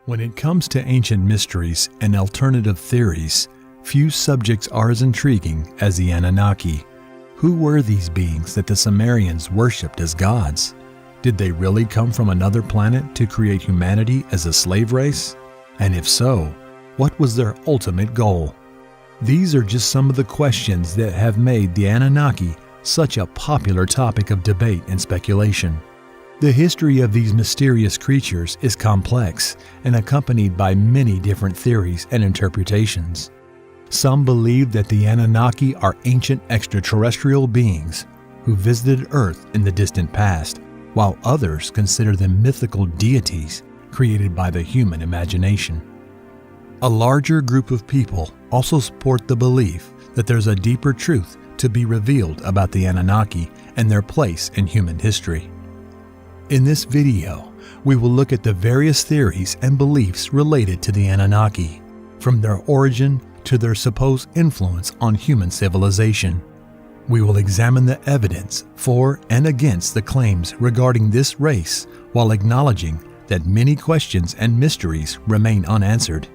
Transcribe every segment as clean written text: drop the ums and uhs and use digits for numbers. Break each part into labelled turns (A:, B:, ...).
A: When it comes to ancient mysteries and alternative theories, few subjects are as intriguing as the Anunnaki. Who were these beings that the Sumerians worshipped as gods? Did they really come from another planet to create humanity as a slave race? And if so, what was their ultimate goal? These are just some of the questions that have made the Anunnaki such a popular topic of debate and speculation. The history of these mysterious creatures is complex and accompanied by many different theories and interpretations. Some believe that the Anunnaki are ancient extraterrestrial beings who visited Earth in the distant past, while others consider them mythical deities created by the human imagination. A larger group of people also support the belief that there's a deeper truth to be revealed about the Anunnaki and their place in human history. In this video, we will look at the various theories and beliefs related to the Anunnaki, from their origin to their supposed influence on human civilization. We will examine the evidence for and against the claims regarding this race while acknowledging that many questions and mysteries remain unanswered.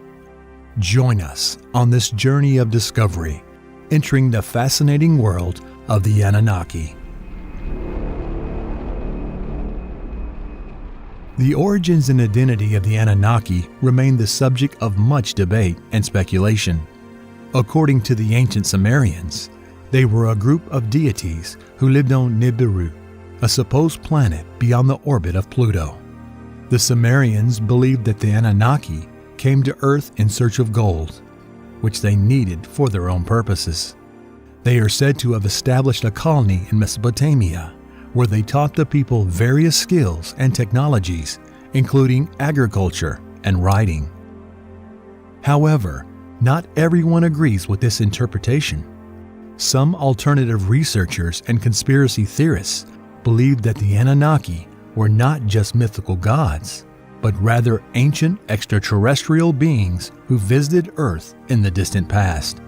A: Join us on this journey of discovery, entering the fascinating world of the Anunnaki. The origins and identity of the Anunnaki remain the subject of much debate and speculation. According to the ancient Sumerians, they were a group of deities who lived on Nibiru, a supposed planet beyond the orbit of Pluto. The Sumerians believed that the Anunnaki came to Earth in search of gold, which they needed for their own purposes. They are said to have established a colony in Mesopotamia, where they taught the people various skills and technologies, including agriculture and writing. However, not everyone agrees with this interpretation. Some alternative researchers and conspiracy theorists believe that the Anunnaki were not just mythical gods, but rather ancient extraterrestrial beings who visited Earth in the distant past.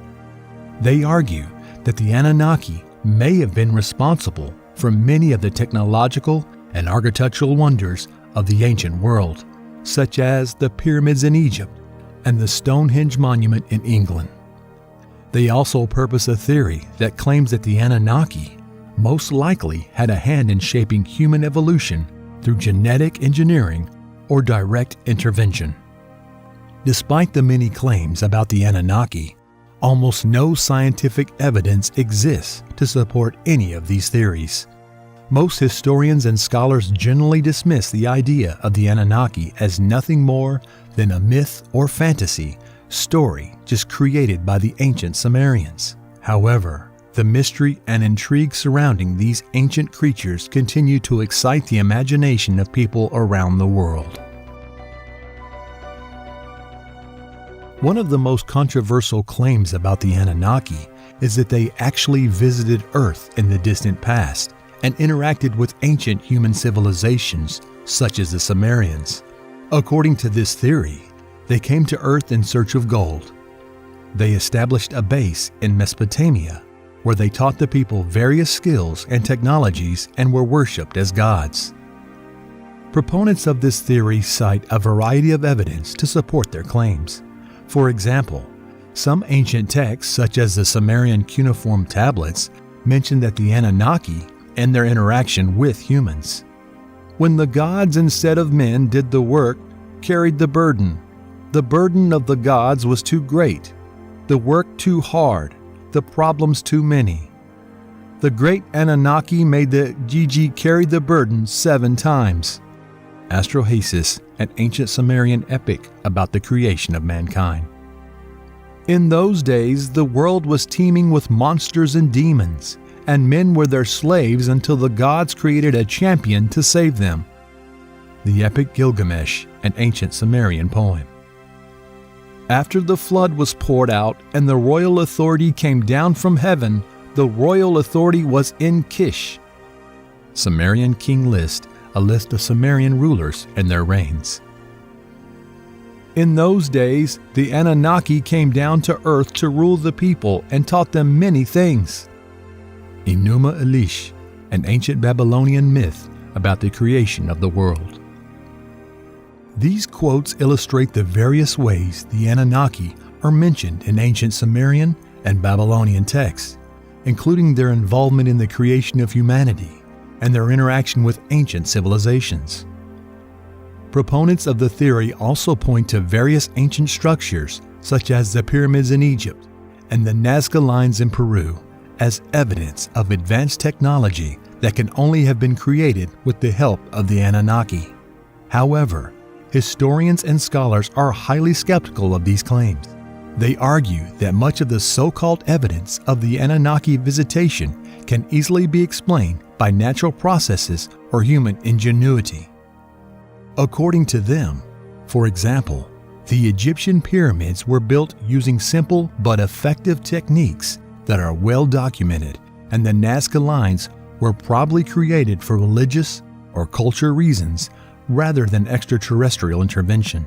A: They argue that the Anunnaki may have been responsible for many of the technological and architectural wonders of the ancient world, such as the pyramids in Egypt and the Stonehenge monument in England. They also purpose a theory that claims that the Anunnaki most likely had a hand in shaping human evolution through genetic engineering or direct intervention. Despite the many claims about the Anunnaki, almost no scientific evidence exists to support any of these theories. Most historians and scholars generally dismiss the idea of the Anunnaki as nothing more than a myth or fantasy story just created by the ancient Sumerians. However, the mystery and intrigue surrounding these ancient creatures continue to excite the imagination of people around the world. One of the most controversial claims about the Anunnaki is that they actually visited Earth in the distant past and interacted with ancient human civilizations such as the Sumerians. According to this theory, they came to Earth in search of gold. They established a base in Mesopotamia where they taught the people various skills and technologies and were worshipped as gods. Proponents of this theory cite a variety of evidence to support their claims. For example, some ancient texts, such as the Sumerian cuneiform tablets, mention that the Anunnaki and their interaction with humans. When the gods instead of men did the work, carried the burden of the gods was too great, the work too hard, the problems too many. The great Anunnaki made the Gigi carry the burden 7 times. Astrohasis, an ancient Sumerian epic about the creation of mankind. In those days, the world was teeming with monsters and demons, and men were their slaves until the gods created a champion to save them. The epic Gilgamesh, an ancient Sumerian poem. After the flood was poured out and the royal authority came down from heaven, the royal authority was in Kish. Sumerian King List, a list of Sumerian rulers and their reigns. In those days, the Anunnaki came down to Earth to rule the people and taught them many things. Enuma Elish, an ancient Babylonian myth about the creation of the world. These quotes illustrate the various ways the Anunnaki are mentioned in ancient Sumerian and Babylonian texts, including their involvement in the creation of humanity and their interaction with ancient civilizations. Proponents of the theory also point to various ancient structures, such as the pyramids in Egypt and the Nazca lines in Peru, as evidence of advanced technology that can only have been created with the help of the Anunnaki. However, historians and scholars are highly skeptical of these claims. They argue that much of the so-called evidence of the Anunnaki visitation can easily be explained by natural processes or human ingenuity. According to them, for example, the Egyptian pyramids were built using simple but effective techniques that are well documented, and the Nazca lines were probably created for religious or cultural reasons rather than extraterrestrial intervention.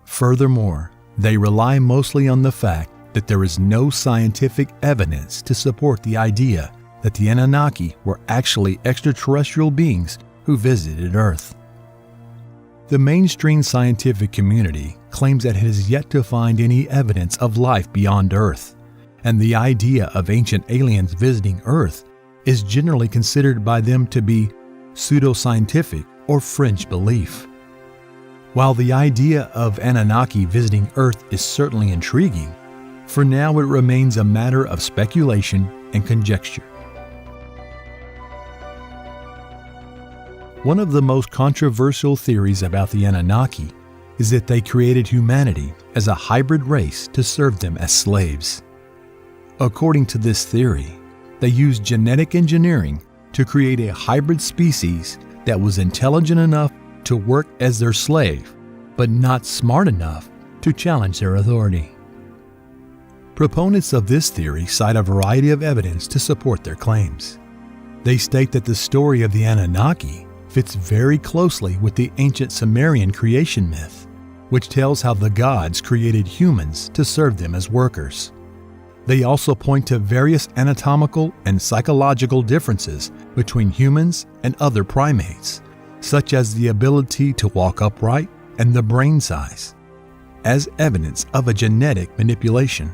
A: Furthermore, they rely mostly on the fact that there is no scientific evidence to support the idea that the Anunnaki were actually extraterrestrial beings who visited Earth. The mainstream scientific community claims that it has yet to find any evidence of life beyond Earth, and the idea of ancient aliens visiting Earth is generally considered by them to be pseudoscientific or fringe belief. While the idea of Anunnaki visiting Earth is certainly intriguing, for now it remains a matter of speculation and conjecture. One of the most controversial theories about the Anunnaki is that they created humanity as a hybrid race to serve them as slaves. According to this theory, they used genetic engineering to create a hybrid species that was intelligent enough to work as their slave, but not smart enough to challenge their authority. Proponents of this theory cite a variety of evidence to support their claims. They state that the story of the Anunnaki fits very closely with the ancient Sumerian creation myth, which tells how the gods created humans to serve them as workers. They also point to various anatomical and psychological differences between humans and other primates, such as the ability to walk upright and the brain size, as evidence of a genetic manipulation.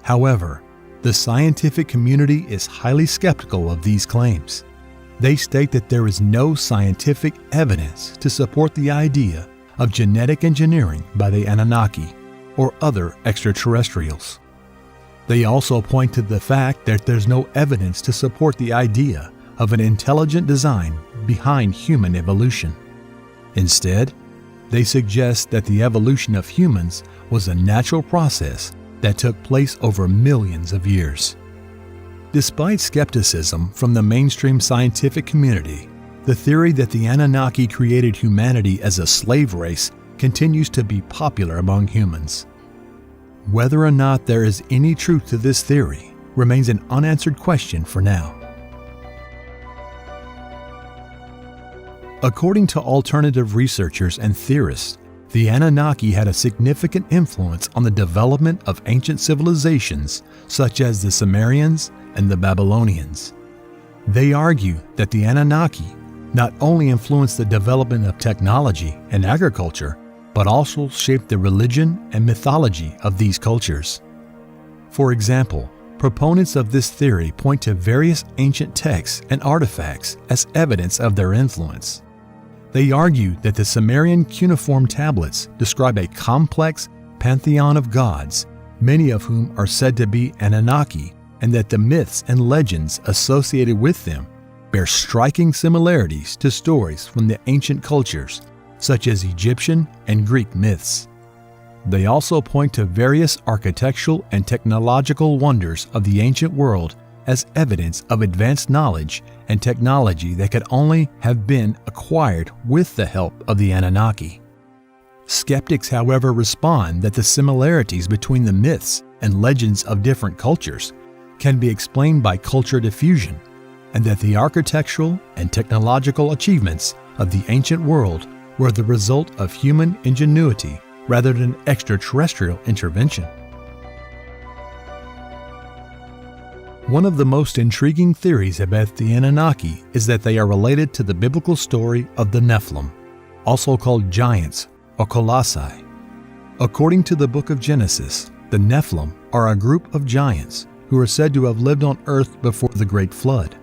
A: However, the scientific community is highly skeptical of these claims. They state that there is no scientific evidence to support the idea of genetic engineering by the Anunnaki or other extraterrestrials. They also point to the fact that there's no evidence to support the idea of an intelligent design behind human evolution. Instead, they suggest that the evolution of humans was a natural process that took place over millions of years. Despite skepticism from the mainstream scientific community, the theory that the Anunnaki created humanity as a slave race continues to be popular among humans. Whether or not there is any truth to this theory remains an unanswered question for now. According to alternative researchers and theorists, the Anunnaki had a significant influence on the development of ancient civilizations such as the Sumerians and the Babylonians. They argue that the Anunnaki not only influenced the development of technology and agriculture, but also shaped the religion and mythology of these cultures. For example, proponents of this theory point to various ancient texts and artifacts as evidence of their influence. They argue that the Sumerian cuneiform tablets describe a complex pantheon of gods, many of whom are said to be Anunnaki, and that the myths and legends associated with them bear striking similarities to stories from the ancient cultures, such as Egyptian and Greek myths. They also point to various architectural and technological wonders of the ancient world as evidence of advanced knowledge and technology that could only have been acquired with the help of the Anunnaki. Skeptics, however, respond that the similarities between the myths and legends of different cultures can be explained by culture diffusion, and that the architectural and technological achievements of the ancient world were the result of human ingenuity rather than extraterrestrial intervention. One of the most intriguing theories about the Anunnaki is that they are related to the biblical story of the Nephilim. also called giants or colossi. According to the book of Genesis, the Nephilim are a group of giants who are said to have lived on earth before the Great Flood.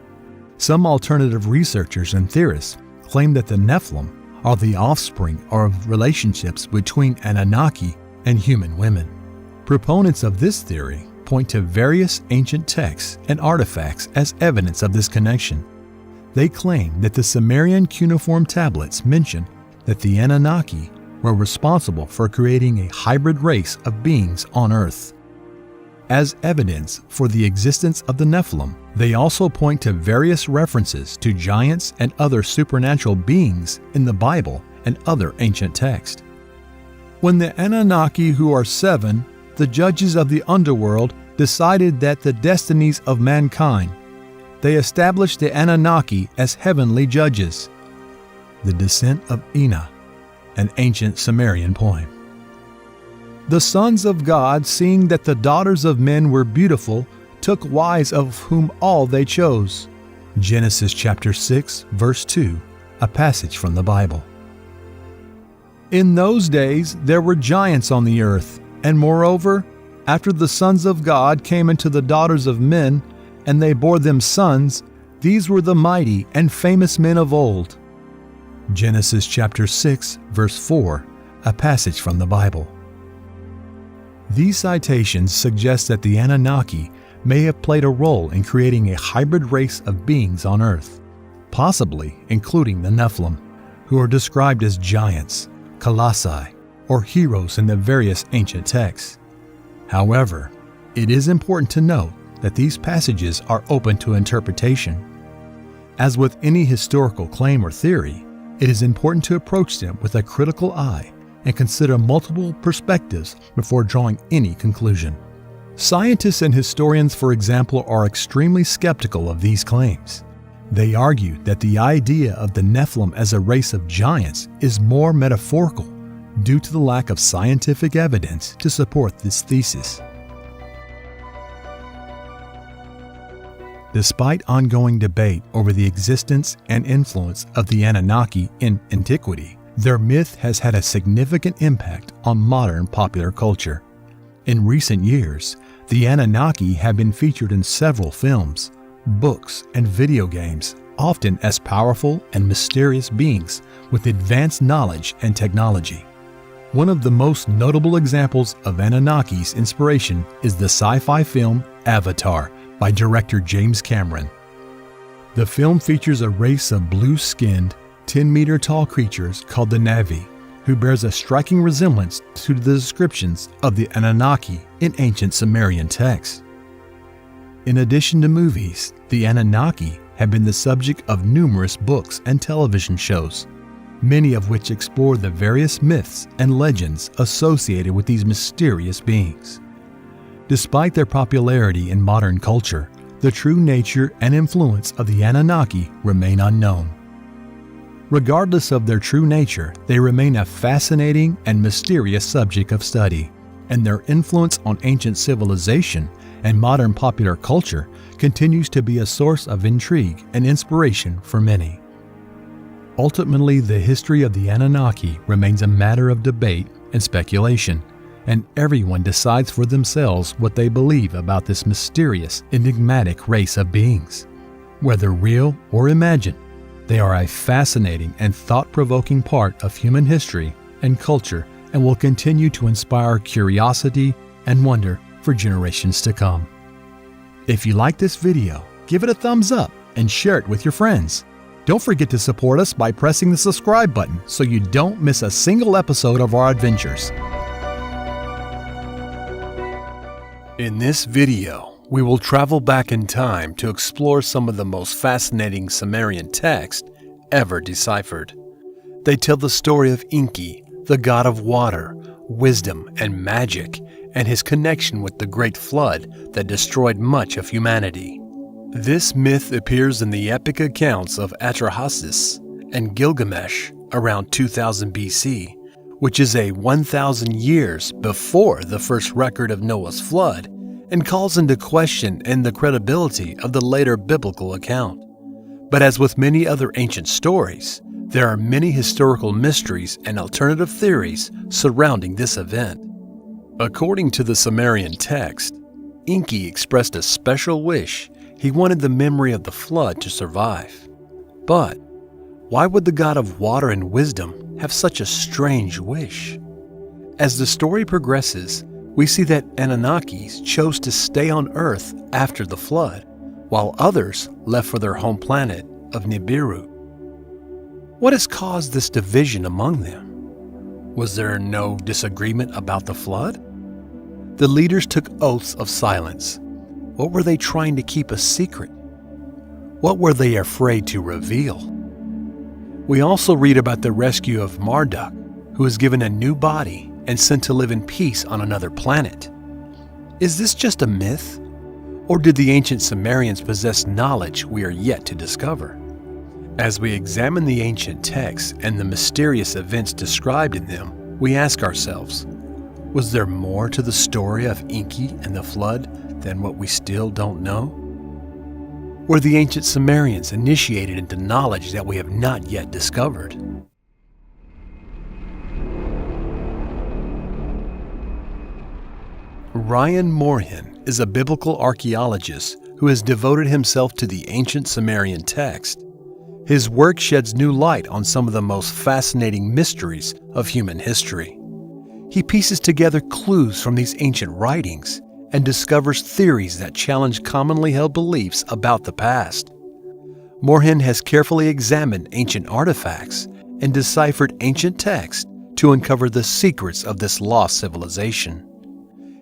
A: Some alternative researchers and theorists claim that the Nephilim are the offspring of relationships between Anunnaki and human women. Proponents of this theory point to various ancient texts and artifacts as evidence of this connection. They claim that the Sumerian cuneiform tablets mention that the Anunnaki were responsible for creating a hybrid race of beings on Earth. As evidence for the existence of the Nephilim, they also point to various references to giants and other supernatural beings in the Bible and other ancient texts. When the Anunnaki, who are 7, the judges of the underworld, decided that the destinies of mankind, they established the Anunnaki as heavenly judges. The Descent of Inanna, an ancient Sumerian poem. The sons of God, seeing that the daughters of men were beautiful, took wives of whom all they chose. Genesis chapter 6, verse 2, a passage from the Bible. In those days there were giants on the earth, and moreover, after the sons of God came into the daughters of men, and they bore them sons, these were the mighty and famous men of old. Genesis chapter 6, verse 4, a passage from the Bible. These citations suggest that the Anunnaki may have played a role in creating a hybrid race of beings on Earth, possibly including the Nephilim, who are described as giants, colossi, or heroes in the various ancient texts. However, it is important to note that these passages are open to interpretation. As with any historical claim or theory, it is important to approach them with a critical eye and consider multiple perspectives before drawing any conclusion. Scientists and historians, for example, are extremely skeptical of these claims. They argue that the idea of the Nephilim as a race of giants is more metaphorical due to the lack of scientific evidence to support this thesis. Despite ongoing debate over the existence and influence of the Anunnaki in antiquity, their myth has had a significant impact on modern popular culture. In recent years, the Anunnaki have been featured in several films, books, and video games, often as powerful and mysterious beings with advanced knowledge and technology. One of the most notable examples of Anunnaki's inspiration is the sci-fi film Avatar by director James Cameron. The film features a race of blue-skinned, 10-meter-tall creatures called the Na'vi, who bears a striking resemblance to the descriptions of the Anunnaki in ancient Sumerian texts. In addition to movies, the Anunnaki have been the subject of numerous books and television shows, many of which explore the various myths and legends associated with these mysterious beings. Despite their popularity in modern culture, the true nature and influence of the Anunnaki remain unknown. Regardless of their true nature, they remain a fascinating and mysterious subject of study, and their influence on ancient civilization and modern popular culture continues to be a source of intrigue and inspiration for many. Ultimately, the history of the Anunnaki remains a matter of debate and speculation, and everyone decides for themselves what they believe about this mysterious, enigmatic race of beings. Whether real or imagined, they are a fascinating and thought-provoking part of human history and culture and will continue to inspire curiosity and wonder for generations to come. If you like this video, give it a thumbs up and share it with your friends. Don't forget to support us by pressing the subscribe button so you don't miss a single episode of our adventures. In this video, we will travel back in time to explore some of the most fascinating Sumerian texts ever deciphered. They tell the story of Enki, the god of water, wisdom, and magic, and his connection with the Great Flood that destroyed much of humanity. This myth appears in the epic accounts of Atrahasis and Gilgamesh around 2000 BC, which is 1,000 years before the first record of Noah's flood, and calls into question the credibility of the later biblical account. But as with many other ancient stories, There are many historical mysteries and alternative theories surrounding this event. According to the Sumerian text, Enki expressed a special wish. He wanted the memory of the flood to survive. But why would the god of water and wisdom have such a strange wish? As the story progresses, we see that Anunnakis chose to stay on Earth after the flood, while others left for their home planet of Nibiru. What has caused this division among them? Was there no disagreement about the flood? The leaders took oaths of silence. What were they trying to keep a secret? What were they afraid to reveal? We also read about the rescue of Marduk, who was given a new body and sent to live in peace on another planet. Is this just a myth? Or did the ancient Sumerians possess knowledge we are yet to discover? As we examine the ancient texts and the mysterious events described in them, we ask ourselves, was there more to the story of Enki and the flood than what we still don't know? Were the ancient Sumerians initiated into knowledge that we have not yet discovered? Ryan Moorhen is a biblical archaeologist who has devoted himself to the ancient Sumerian text. His work sheds new light on some of the most fascinating mysteries of human history. He pieces together clues from these ancient writings and discovers theories that challenge commonly held beliefs about the past. Moorhen has carefully examined ancient artifacts and deciphered ancient texts to uncover the secrets of this lost civilization.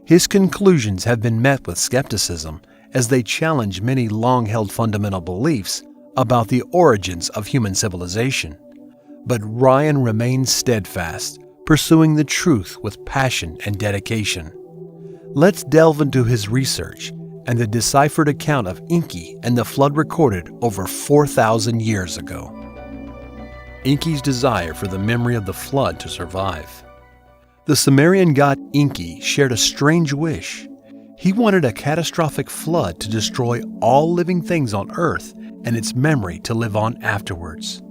A: His conclusions have been met with skepticism as they challenge many long-held fundamental beliefs about the origins of human civilization. But Ryan remains steadfast, pursuing the truth with passion and dedication. Let's delve into his research and the deciphered account of Enki and the flood recorded over 4,000 years ago. Enki's desire for the memory of the flood to survive. The Sumerian god Enki shared a strange wish. He wanted a catastrophic flood to destroy all living things on Earth and its memory to live on afterwards.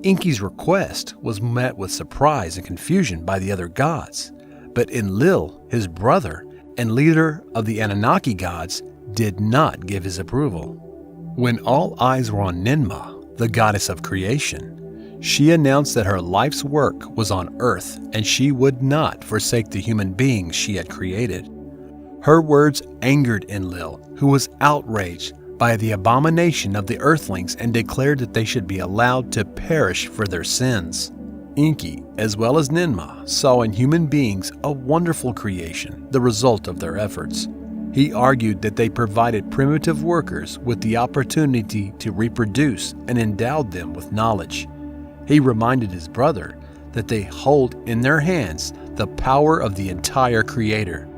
A: Enki's request was met with surprise and confusion by the other gods, but Enlil, his brother and leader of the Anunnaki gods, did not give his approval. When all eyes were on Ninmah, the goddess of creation, she announced that her life's work was on Earth and she would not forsake the human beings she had created. Her words angered Enlil, who was outraged by the abomination of the earthlings and declared that they should be allowed to perish for their sins. Enki, as well as Ninmah, saw in human beings a wonderful creation, the result of their efforts. He argued that they provided primitive workers with the opportunity to reproduce and endowed them with knowledge. He reminded his brother that they hold in their hands the power of the entire Creator.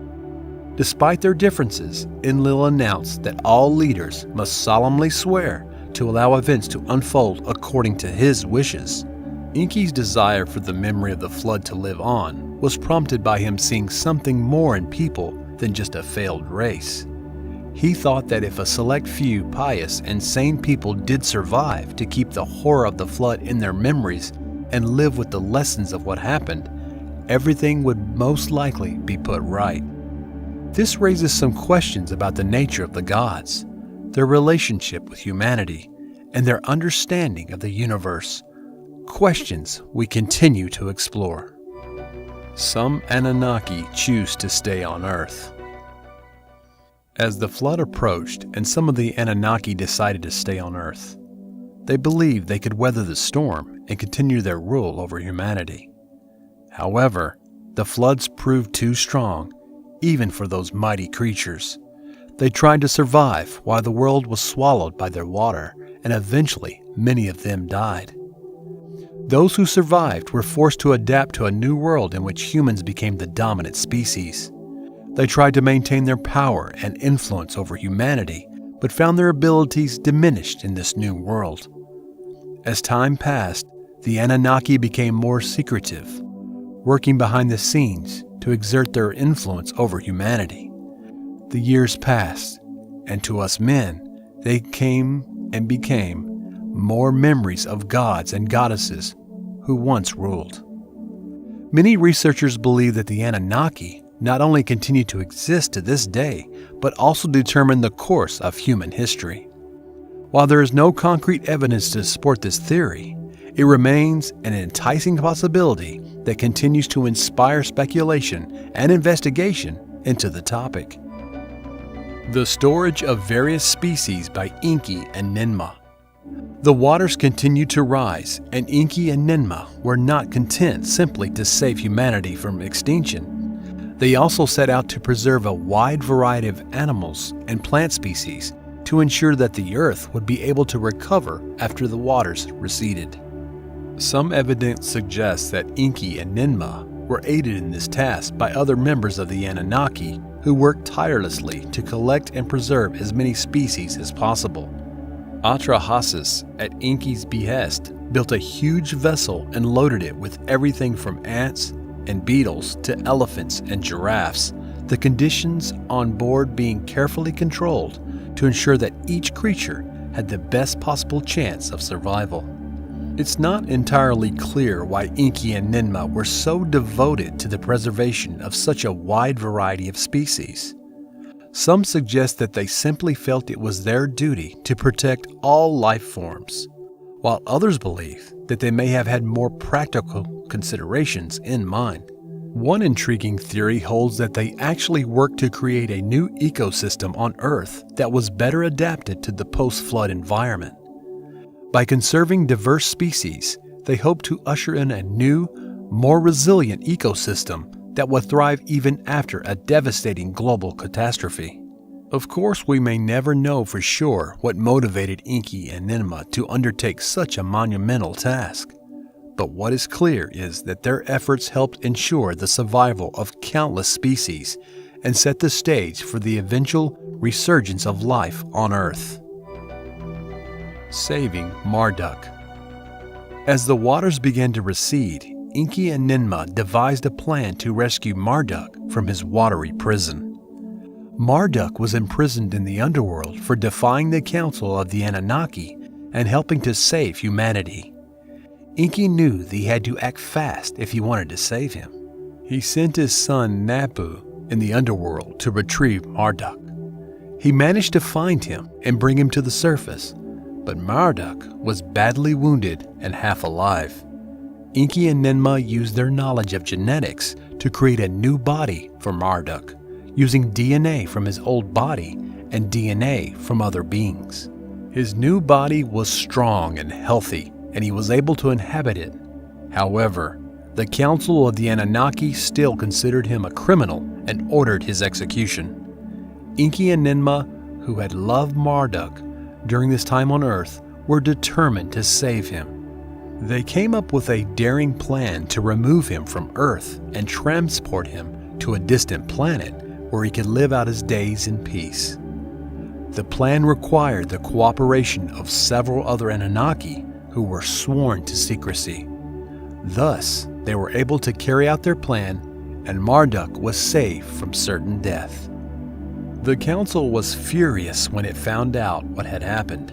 A: Despite their differences, Enlil announced that all leaders must solemnly swear to allow events to unfold according to his wishes. Enki's desire for the memory of the flood to live on was prompted by him seeing something more in people than just a failed race. He thought that if a select few pious and sane people did survive to keep the horror of the flood in their memories and live with the lessons of what happened, everything would most likely be put right. This raises some questions about the nature of the gods, their relationship with humanity, and their understanding of the universe. Questions we continue to explore. Some Anunnaki choose to stay on Earth. As the flood approached and some of the Anunnaki decided to stay on Earth, they believed they could weather the storm and continue their rule over humanity. However, the floods proved too strong, even for those mighty creatures. They tried to survive while the world was swallowed by their water, and eventually many of them died. Those who survived were forced to adapt to a new world in which humans became the dominant species. They tried to maintain their power and influence over humanity, but found their abilities diminished in this new world. As time passed, the Anunnaki became more secretive, working behind the scenes to exert their influence over humanity. The years passed, and to us men, they came and became more memories of gods and goddesses who once ruled. Many researchers believe that the Anunnaki not only continue to exist to this day, but also determine the course of human history. While there is no concrete evidence to support this theory, it remains an enticing possibility that continues to inspire speculation and investigation into the topic. The storage of various species by Enki and Ninmah. The waters continued to rise, and Enki and Ninmah were not content simply to save humanity from extinction. They also set out to preserve a wide variety of animals and plant species to ensure that the earth would be able to recover after the waters receded. Some evidence suggests that Enki and Ninmah were aided in this task by other members of the Anunnaki who worked tirelessly to collect and preserve as many species as possible. Atrahasis, at Enki's behest, built a huge vessel and loaded it with everything from ants and beetles to elephants and giraffes, the conditions on board being carefully controlled to ensure that each creature had the best possible chance of survival. It's not entirely clear why Enki and Ninmah were so devoted to the preservation of such a wide variety of species. Some suggest that they simply felt it was their duty to protect all life forms, while others believe that they may have had more practical considerations in mind. One intriguing theory holds that they actually worked to create a new ecosystem on Earth that was better adapted to the post-flood environment. By conserving diverse species, they hope to usher in a new, more resilient ecosystem that will thrive even after a devastating global catastrophe. Of course, we may never know for sure what motivated Enki and Ninmah to undertake such a monumental task. But what is clear is that their efforts helped ensure the survival of countless species and set the stage for the eventual resurgence of life on Earth. Saving Marduk. As the waters began to recede, Enki and Ninmah devised a plan to rescue Marduk from his watery prison. Marduk was imprisoned in the underworld for defying the council of the Anunnaki and helping to save humanity. Enki knew that he had to act fast if he wanted to save him. He sent his son Nabu in the underworld to retrieve Marduk. He managed to find him and bring him to the surface, but Marduk was badly wounded and half alive. Enki and Ninmah used their knowledge of genetics to create a new body for Marduk, using DNA from his old body and DNA from other beings. His new body was strong and healthy, and he was able to inhabit it. However, the Council of the Anunnaki still considered him a criminal and ordered his execution. Enki and Ninmah, who had loved Marduk during this time on Earth, were determined to save him. They came up with a daring plan to remove him from Earth and transport him to a distant planet where he could live out his days in peace. The plan required the cooperation of several other Anunnaki who were sworn to secrecy. Thus, they were able to carry out their plan, and Marduk was saved from certain death. The council was furious when it found out what had happened.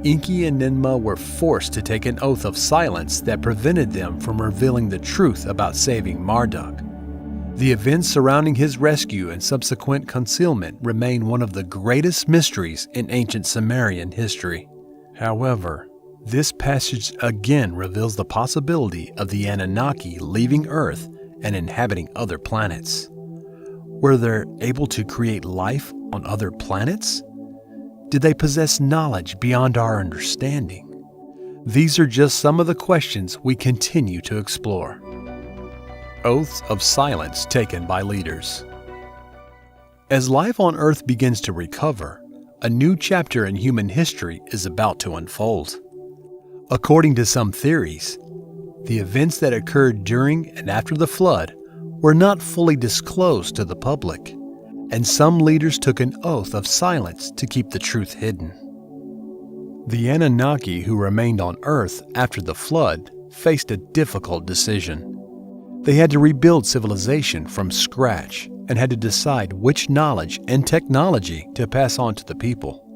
A: Enki and Ninmah were forced to take an oath of silence that prevented them from revealing the truth about saving Marduk. The events surrounding his rescue and subsequent concealment remain one of the greatest mysteries in ancient Sumerian history. However, this passage again reveals the possibility of the Anunnaki leaving Earth and inhabiting other planets. Were they able to create life on other planets? Did they possess knowledge beyond our understanding? These are just some of the questions we continue to explore. Oaths of silence taken by leaders. As life on Earth begins to recover, a new chapter in human history is about to unfold. According to some theories, the events that occurred during and after the flood were not fully disclosed to the public, and some leaders took an oath of silence to keep the truth hidden. The Anunnaki who remained on Earth after the flood faced a difficult decision. They had to rebuild civilization from scratch and had to decide which knowledge and technology to pass on to the people.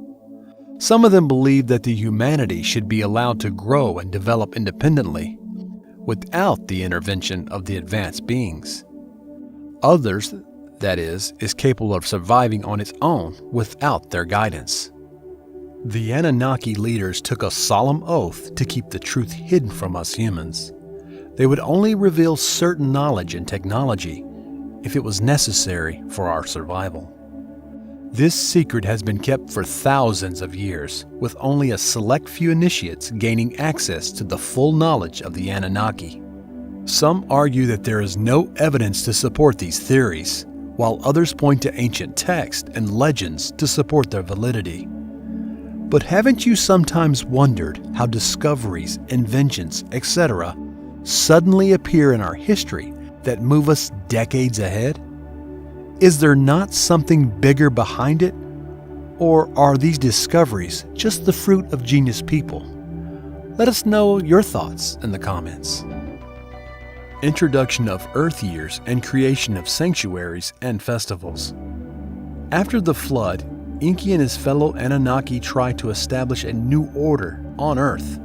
A: Some of them believed that the humanity should be allowed to grow and develop independently, without the intervention of the advanced beings. Others, that is capable of surviving on its own without their guidance. The Anunnaki leaders took a solemn oath to keep the truth hidden from us humans. They would only reveal certain knowledge and technology if it was necessary for our survival. This secret has been kept for thousands of years, with only a select few initiates gaining access to the full knowledge of the Anunnaki. Some argue that there is no evidence to support these theories, while others point to ancient texts and legends to support their validity. But haven't you sometimes wondered how discoveries, inventions, etc. suddenly appear in our history that move us decades ahead? Is there not something bigger behind it? Or are these discoveries just the fruit of genius people? Let us know your thoughts in the comments. Introduction of Earth years and creation of sanctuaries and festivals. After the flood, Enki and his fellow Anunnaki tried to establish a new order on Earth.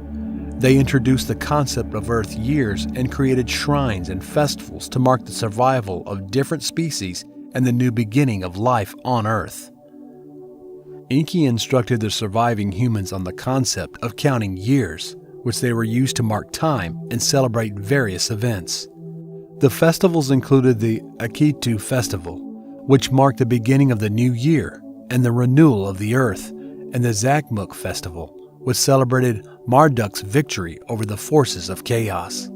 A: They introduced the concept of Earth years and created shrines and festivals to mark the survival of different species and the new beginning of life on Earth. Enki instructed the surviving humans on the concept of counting years, which they were used to mark time and celebrate various events. The festivals included the Akitu festival, which marked the beginning of the new year and the renewal of the earth, and the Zakmuk festival, which celebrated Marduk's victory over the forces of chaos.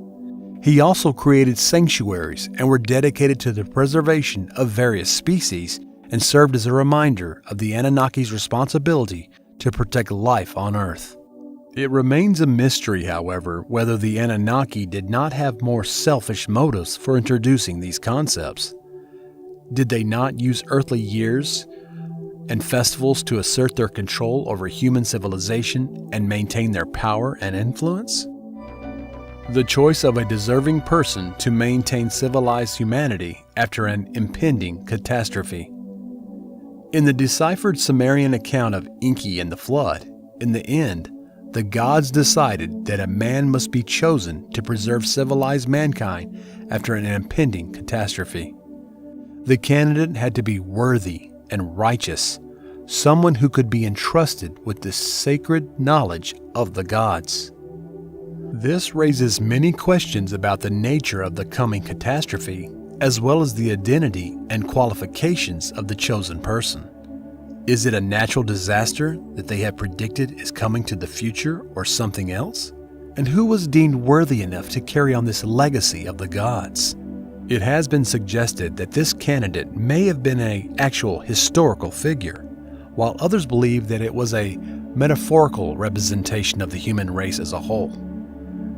A: He also created sanctuaries and were dedicated to the preservation of various species and served as a reminder of the Anunnaki's responsibility to protect life on Earth. It remains a mystery, however, whether the Anunnaki did not have more selfish motives for introducing these concepts. Did they not use earthly years and festivals to assert their control over human civilization and maintain their power and influence? The choice of a deserving person to maintain civilized humanity after an impending catastrophe. In the deciphered Sumerian account of Enki and the flood, in the end, the gods decided that a man must be chosen to preserve civilized mankind after an impending catastrophe. The candidate had to be worthy and righteous, someone who could be entrusted with the sacred knowledge of the gods. This raises many questions about the nature of the coming catastrophe, as well as the identity and qualifications of the chosen person. Is it a natural disaster that they have predicted is coming to the future, or something else? And who was deemed worthy enough to carry on this legacy of the gods? It has been suggested that this candidate may have been an actual historical figure, while others believe that it was a metaphorical representation of the human race as a whole.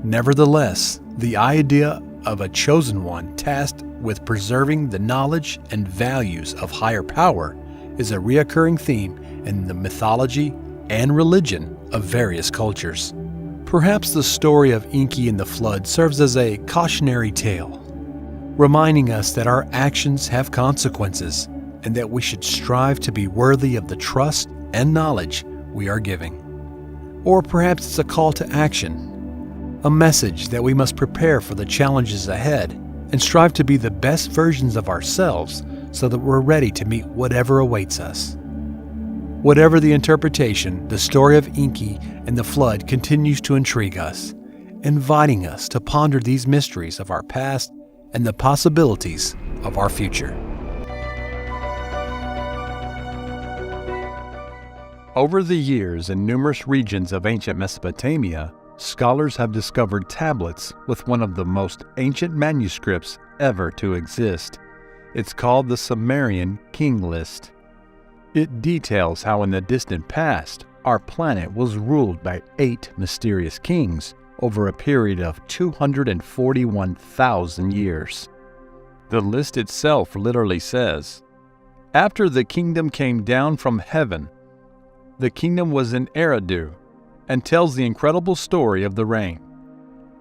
A: Nevertheless, the idea of a chosen one tasked with preserving the knowledge and values of higher power is a recurring theme in the mythology and religion of various cultures. Perhaps the story of Enki and the flood serves as a cautionary tale, reminding us that our actions have consequences and that we should strive to be worthy of the trust and knowledge we are giving. Or perhaps it's a call to action, a message that we must prepare for the challenges ahead and strive to be the best versions of ourselves so that we're ready to meet whatever awaits us. Whatever the interpretation, the story of Enki and the flood continues to intrigue us, inviting us to ponder these mysteries of our past and the possibilities of our future. Over the years, in numerous regions of ancient Mesopotamia, scholars have discovered tablets with one of the most ancient manuscripts ever to exist. It's called the Sumerian King List. It details how in the distant past, our planet was ruled by 8 mysterious kings over a period of 241,000 years. The list itself literally says, "After the kingdom came down from heaven, the kingdom was in Eridu," and tells the incredible story of the reign.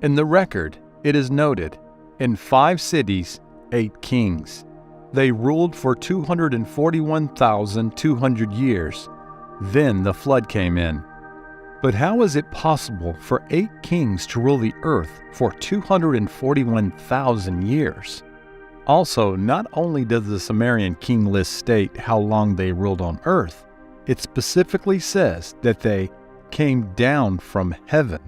A: In the record, it is noted, in 5 cities, 8 kings. They ruled for 241,200 years, Then the flood came in. But how is it possible for 8 kings to rule the earth for 241,000 years? Also, not only does the Sumerian king list state how long they ruled on earth, it specifically says that they came down from heaven.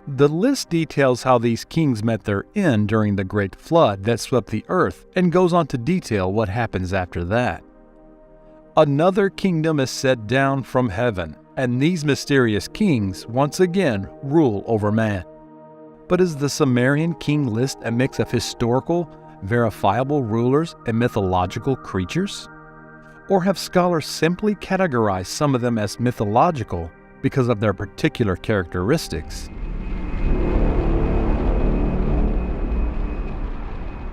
A: The list details how these kings met their end during the great flood that swept the earth and goes on to detail what happens after that. Another kingdom is set down from heaven, and these mysterious kings once again rule over man. But is the Sumerian king list a mix of historical, verifiable rulers and mythological creatures? Or have scholars simply categorized some of them as mythological because of their particular characteristics?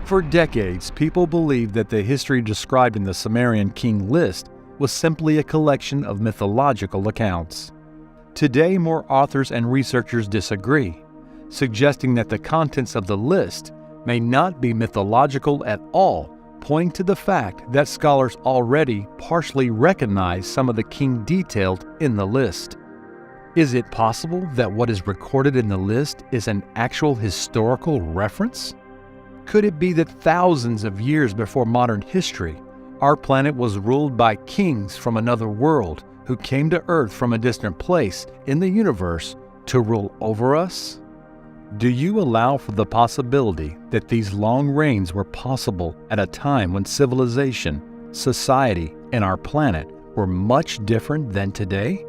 A: For decades, people believed that the history described in the Sumerian king list was simply a collection of mythological accounts. Today, more authors and researchers disagree, suggesting that the contents of the list may not be mythological at all, pointing to the fact that scholars already partially recognize some of the king detailed in the list. Is it possible that what is recorded in the list is an actual historical reference? Could it be that thousands of years before modern history, our planet was ruled by kings from another world who came to Earth from a distant place in the universe to rule over us? Do you allow for the possibility that these long reigns were possible at a time when civilization, society, and our planet were much different than today?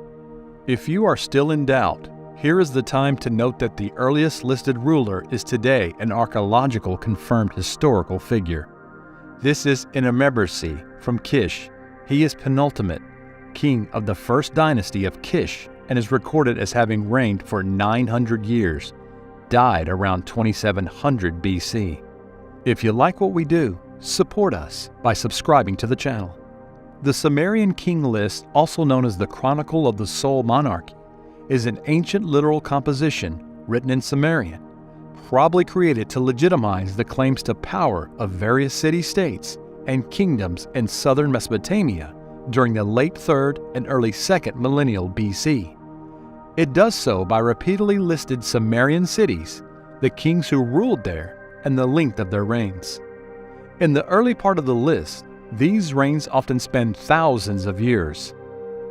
A: If you are still in doubt, here is the time to note that the earliest listed ruler is today an archaeological confirmed historical figure. This is Enlil from Kish. He is penultimate, king of the first dynasty of Kish, and is recorded as having reigned for 900 years, died around 2700 BC. If you like what we do, support us by subscribing to the channel. The Sumerian king list, also known as the Chronicle of the Soul Monarchy, is an ancient literal composition written in Sumerian, probably created to legitimize the claims to power of various city-states and kingdoms in southern Mesopotamia during the late 3rd and early 2nd millennial BC. It does so by repeatedly listed Sumerian cities, the kings who ruled there, and the length of their reigns. In the early part of the list, these reigns often span thousands of years.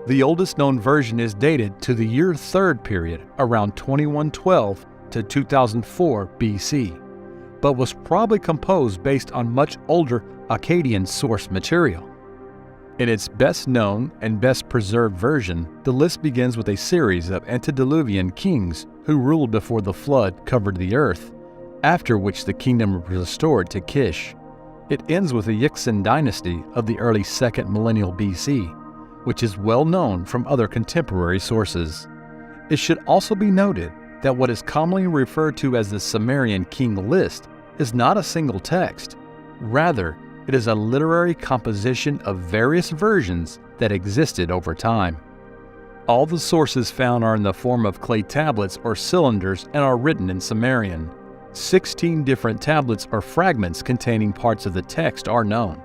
A: The oldest known version is dated to the year 3rd period, around 2112 to 2004 BC, but was probably composed based on much older Akkadian source material. In its best known and best preserved version, the list begins with a series of antediluvian kings who ruled before the flood covered the earth, after which the kingdom was restored to Kish. It ends with the Yixan dynasty of the early 2nd millennial BC, which is well known from other contemporary sources. It should also be noted that what is commonly referred to as the Sumerian king list is not a single text. Rather, it is a literary composition of various versions that existed over time. All the sources found are in the form of clay tablets or cylinders and are written in Sumerian. 16 different tablets or fragments containing parts of the text are known.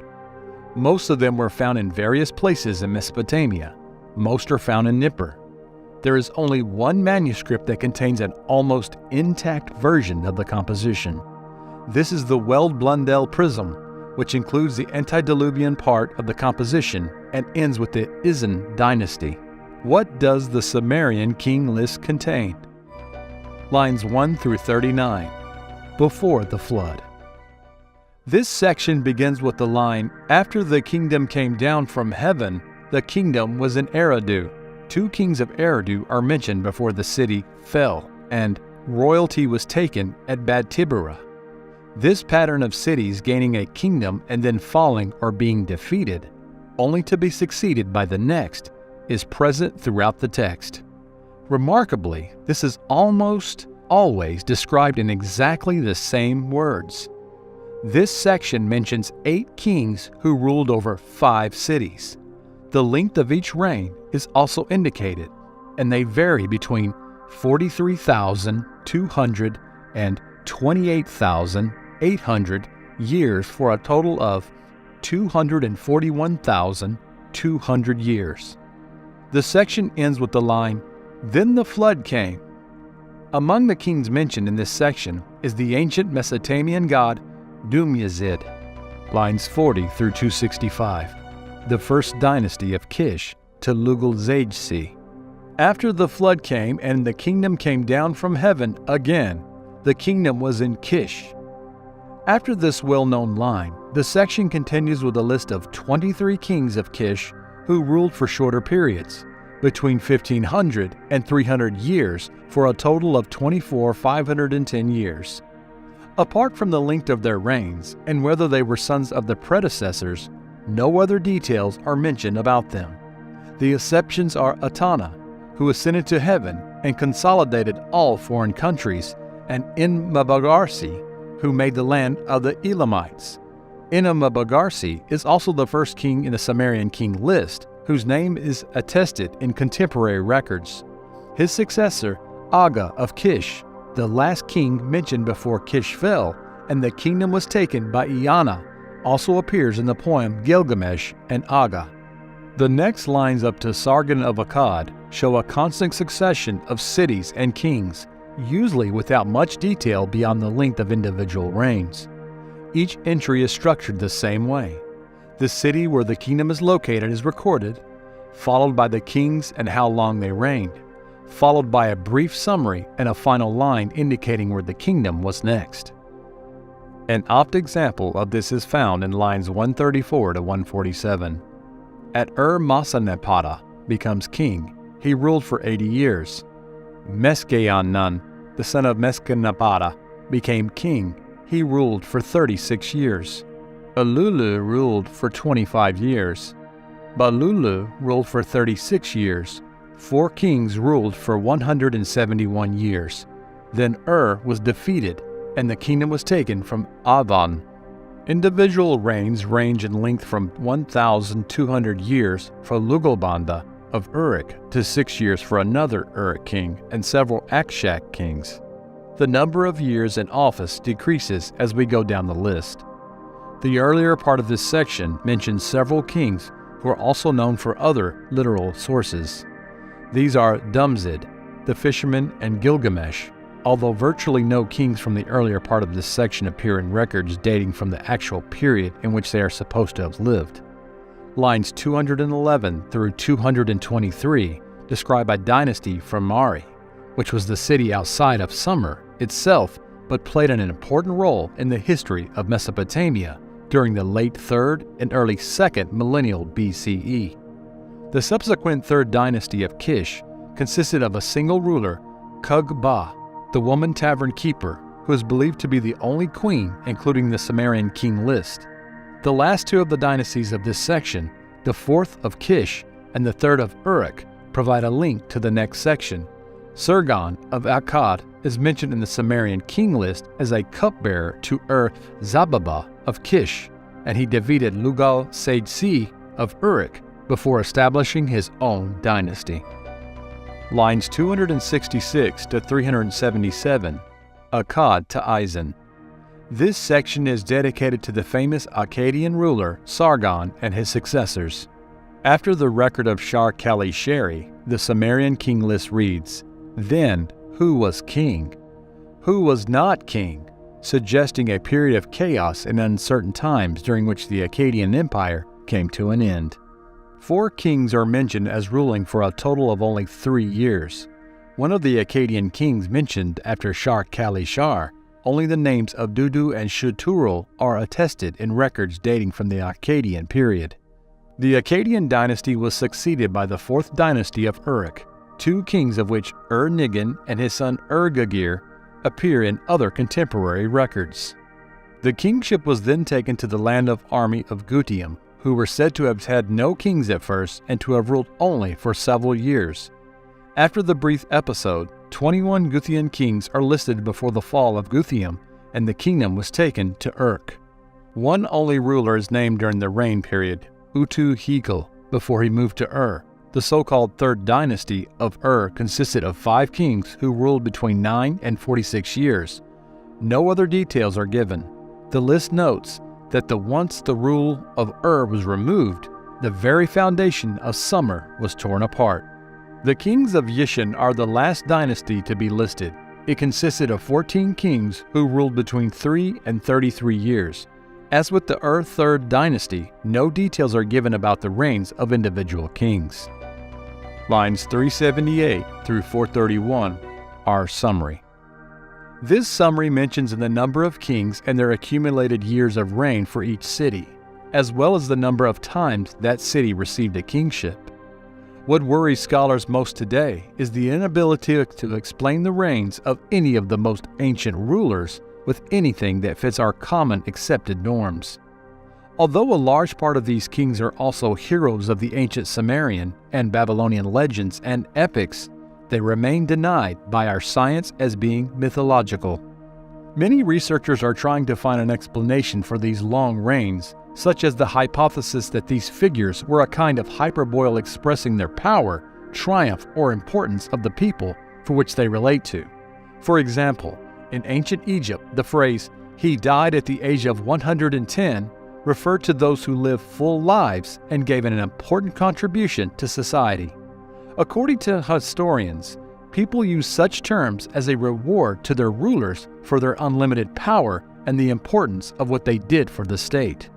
A: Most of them were found in various places in Mesopotamia. Most are found in Nippur. There is only one manuscript that contains an almost intact version of the composition. This is the Weld-Blundell prism, which includes the antediluvian part of the composition and ends with the Isin dynasty. What does the Sumerian king list contain? Lines 1 through 39. Before the flood. This section begins with the line, "After the kingdom came down from heaven, the kingdom was in Eridu." 2 kings of Eridu are mentioned before the city fell, and royalty was taken at Bad Tibera. This pattern of cities gaining a kingdom and then falling or being defeated, only to be succeeded by the next, is present throughout the text. Remarkably, this is almost always described in exactly the same words. This section mentions 8 kings who ruled over 5 cities. The length of each reign is also indicated, and they vary between 43,200 and 28,800 years for a total of 241,200 years. The section ends with the line, "Then the flood came." Among the kings mentioned in this section is the ancient Mesopotamian god Dumyazid, lines 40 through 265, the first dynasty of Kish to Lugal-Zagesi. After the flood came and the kingdom came down from heaven again, the kingdom was in Kish. After this well-known line, the section continues with a list of 23 kings of Kish who ruled for shorter periods, between 1500 and 300 years, for a total of 510 years. Apart from the length of their reigns and whether they were sons of the predecessors, no other details are mentioned about them. The exceptions are Inanna, who ascended to heaven and consolidated all foreign countries, and Enlil, who made the land of the Elamites. Enlil is also the first king in the Sumerian king list, whose name is attested in contemporary records. His successor, Aga of Kish, the last king mentioned before Kish fell and the kingdom was taken by Inanna, also appears in the poem Gilgamesh and Aga. The next lines up to Sargon of Akkad show a constant succession of cities and kings, usually without much detail beyond the length of individual reigns. Each entry is structured the same way. The city where the kingdom is located is recorded, followed by the kings and how long they reigned, followed by a brief summary and a final line indicating where the kingdom was next. An opt example of this is found in lines 134 to 147. At Masanapata becomes king, he ruled for 80 years. Meskeanun, the son of Meskenapata, became king, he ruled for 36 years. Alulu ruled for 25 years. Balulu ruled for 36 years. 4 kings ruled for 171 years. Then was defeated, and the kingdom was taken from Avan. Individual reigns range in length from 1,200 years for Lugalbanda of Uruk to 6 years for another Uruk king and several Akshak kings. The number of years in office decreases as we go down the list. The earlier part of this section mentions several kings who are also known for other literal sources. These are Dumzid, the fisherman, and Gilgamesh, although virtually no kings from the earlier part of this section appear in records dating from the actual period in which they are supposed to have lived. Lines 211 through 223 describe a dynasty from Mari, which was the city outside of Sumer itself, but played an important role in the history of Mesopotamia during the late 3rd and early 2nd millennial BCE. The subsequent 3rd dynasty of Kish consisted of a single ruler, Kug-Ba, the woman tavern keeper, who is believed to be the only queen including the Sumerian king list. The last 2 of the dynasties of this section, the 4th of Kish and the 3rd of Uruk, provide a link to the next section. Sargon of Akkad is mentioned in the Sumerian king list as a cupbearer to Zababa of Kish, and he defeated Lugal-Zagesi of Uruk before establishing his own dynasty. Lines 266 to 377, Akkad to Eisen. This section is dedicated to the famous Akkadian ruler Sargon and his successors. After the record of Shar-Kali-Sheri, the Sumerian king list reads, "Then who was king? Who was not king?" suggesting a period of chaos and uncertain times during which the Akkadian Empire came to an end. 4 kings are mentioned as ruling for a total of only 3 years. One of the Akkadian kings mentioned after Shar-Kali-Shar, only the names of Dudu and Shuturul are attested in records dating from the Akkadian period. The Akkadian dynasty was succeeded by the 4th dynasty of Uruk, 2 kings of which Ur-Nigan and his son Ur-Gagir appear in other contemporary records. The kingship was then taken to the land of army of Gutium, who were said to have had no kings at first and to have ruled only for several years. After the brief episode, 21 Guthian kings are listed before the fall of Guthium, and the kingdom was taken to Uruk. One only ruler is named during the reign period, Utu-Higel, before he moved to Ur. The so-called 3rd dynasty of Ur consisted of 5 kings who ruled between 9 and 46 years. No other details are given. The list notes that once the rule of Ur was removed, the very foundation of summer was torn apart. The kings of Yishan are the last dynasty to be listed. It consisted of 14 kings who ruled between 3 and 33 years. As with the Third dynasty, no details are given about the reigns of individual kings. Lines 378 through 431 are summary. This summary mentions the number of kings and their accumulated years of reign for each city, as well as the number of times that city received a kingship. What worries scholars most today is the inability to explain the reigns of any of the most ancient rulers with anything that fits our common accepted norms. Although a large part of these kings are also heroes of the ancient Sumerian and Babylonian legends and epics, they remain denied by our science as being mythological. Many researchers are trying to find an explanation for these long reigns, such as the hypothesis that these figures were a kind of hyperbole expressing their power, triumph, or importance of the people for which they relate to. For example, in ancient Egypt, the phrase, "he died at the age of 110, referred to those who lived full lives and gave an important contribution to society. According to historians, people use such terms as a reward to their rulers for their unlimited power and the importance of what they did for the state.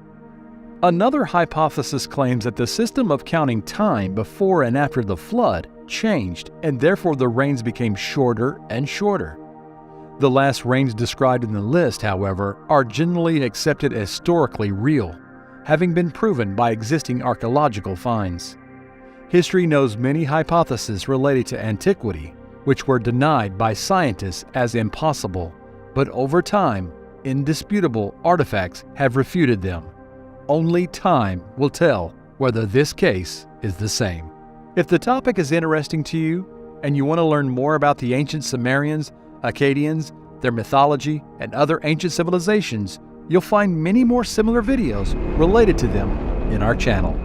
A: Another hypothesis claims that the system of counting time before and after the flood changed, and therefore the reigns became shorter and shorter. The last reigns described in the list, however, are generally accepted as historically real, having been proven by existing archaeological finds. History knows many hypotheses related to antiquity, which were denied by scientists as impossible, but over time, indisputable artifacts have refuted them. Only time will tell whether this case is the same. If the topic is interesting to you, and you want to learn more about the ancient Sumerians, Akkadians, their mythology, and other ancient civilizations, you'll find many more similar videos related to them in our channel.